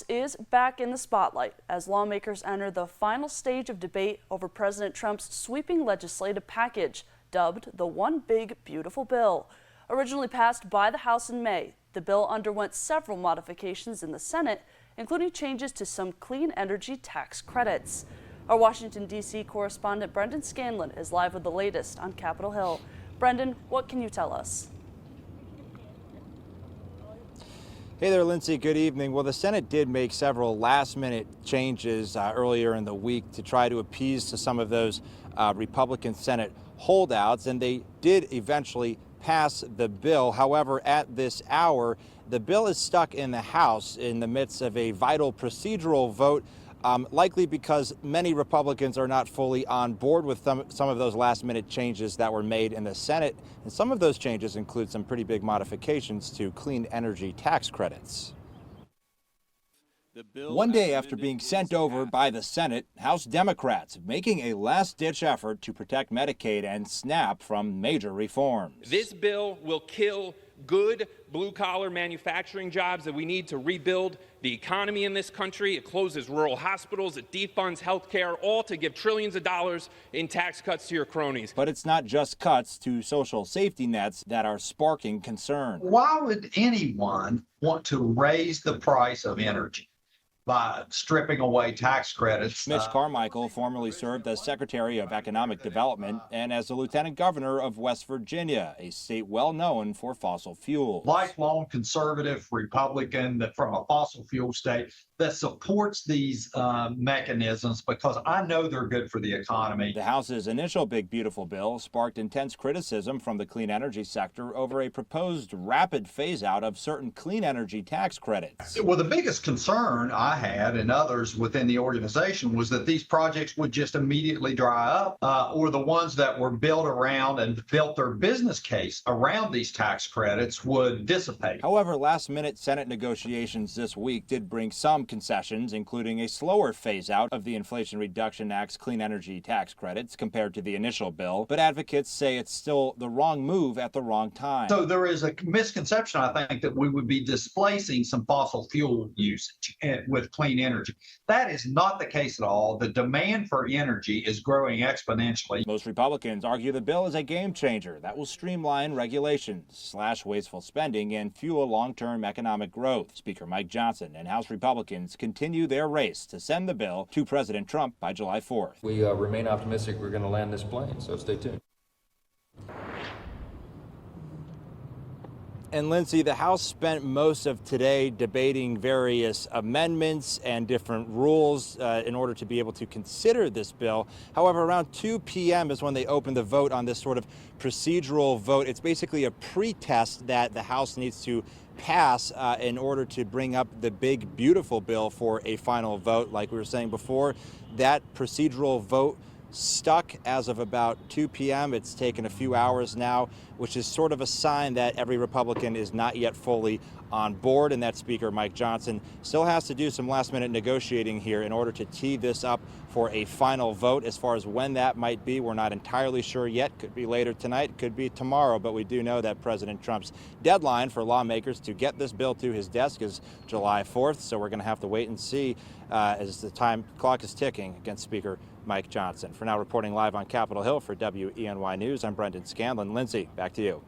Is back in the spotlight as lawmakers enter the final stage of debate over President Trump's sweeping legislative package, dubbed the One Big Beautiful Bill. Originally passed by the House in May, the bill underwent several modifications in the Senate, including changes to some clean energy tax credits. Our Washington, D.C. correspondent Brendan Scanlon is live with the latest on Capitol Hill. Brendan, what can you tell us? Hey there, Lindsay. Good evening. Well, the Senate did make several last-minute changes earlier in the week to try to appease to some of those Republican Senate holdouts, and they did eventually pass the bill. However, at this hour, the bill is stuck in the House in the midst of a vital procedural vote, likely because many Republicans are not fully on board with some of those last-minute changes that were made in the Senate. And some of those changes include some pretty big modifications to clean energy tax credits. One day after being sent over by the Senate, House Democrats making a last-ditch effort to protect Medicaid and SNAP from major reforms. This bill will kill good blue-collar manufacturing jobs that we need to rebuild the economy in this country. It closes rural hospitals, it defunds health care, all to give trillions of dollars in tax cuts to your cronies. But it's not just cuts to social safety nets that are sparking concern. Why would anyone want to raise the price of energy by stripping away tax credits? Mitch Carmichael formerly served as Secretary of Economic Development and as the Lieutenant Governor of West Virginia, a state well known for fossil fuels. Lifelong conservative Republican that from a fossil fuel state that supports these mechanisms because I know they're good for the economy. The House's initial Big Beautiful Bill sparked intense criticism from the clean energy sector over a proposed rapid phase out of certain clean energy tax credits. Well, the biggest concern I had and others within the organization was that these projects would just immediately dry up, or the ones that were built around and built their business case around these tax credits would dissipate. However, last-minute Senate negotiations this week did bring some concessions, including a slower phase-out of the Inflation Reduction Act's clean energy tax credits compared to the initial bill, but advocates say it's still the wrong move at the wrong time. So there is a misconception, I think, that we would be displacing some fossil fuel usage with clean energy. That is not the case at all. The demand for energy is growing exponentially. Most Republicans argue the bill is a game changer that will streamline regulations, slash wasteful spending, and fuel long-term economic growth. Speaker Mike Johnson and House Republicans continue their race to send the bill to President Trump by July 4th. We remain optimistic we're going to land this plane, so stay tuned. And Lindsay, the House spent most of today debating various amendments and different rules in order to be able to consider this bill. However, around 2 p.m. is when they opened the vote on this sort of procedural vote. It's basically a pretest that the House needs to pass in order to bring up the Big Beautiful Bill for a final vote. Like we were saying before, that procedural vote stuck as of about 2 p.m. It's taken a few hours now, which is sort of a sign that every Republican is not yet fully on board, and that Speaker Mike Johnson still has to do some last-minute negotiating here in order to tee this up for a final vote. As far as when that might be, we're not entirely sure yet. Could be later tonight, could be tomorrow, but we do know that President Trump's deadline for lawmakers to get this bill to his desk is July 4th, so we're going to have to wait and see as the time clock is ticking against Speaker Mike Johnson. For now, reporting live on Capitol Hill for WENY News, I'm Brendan Scanlon. Lindsay, back to you.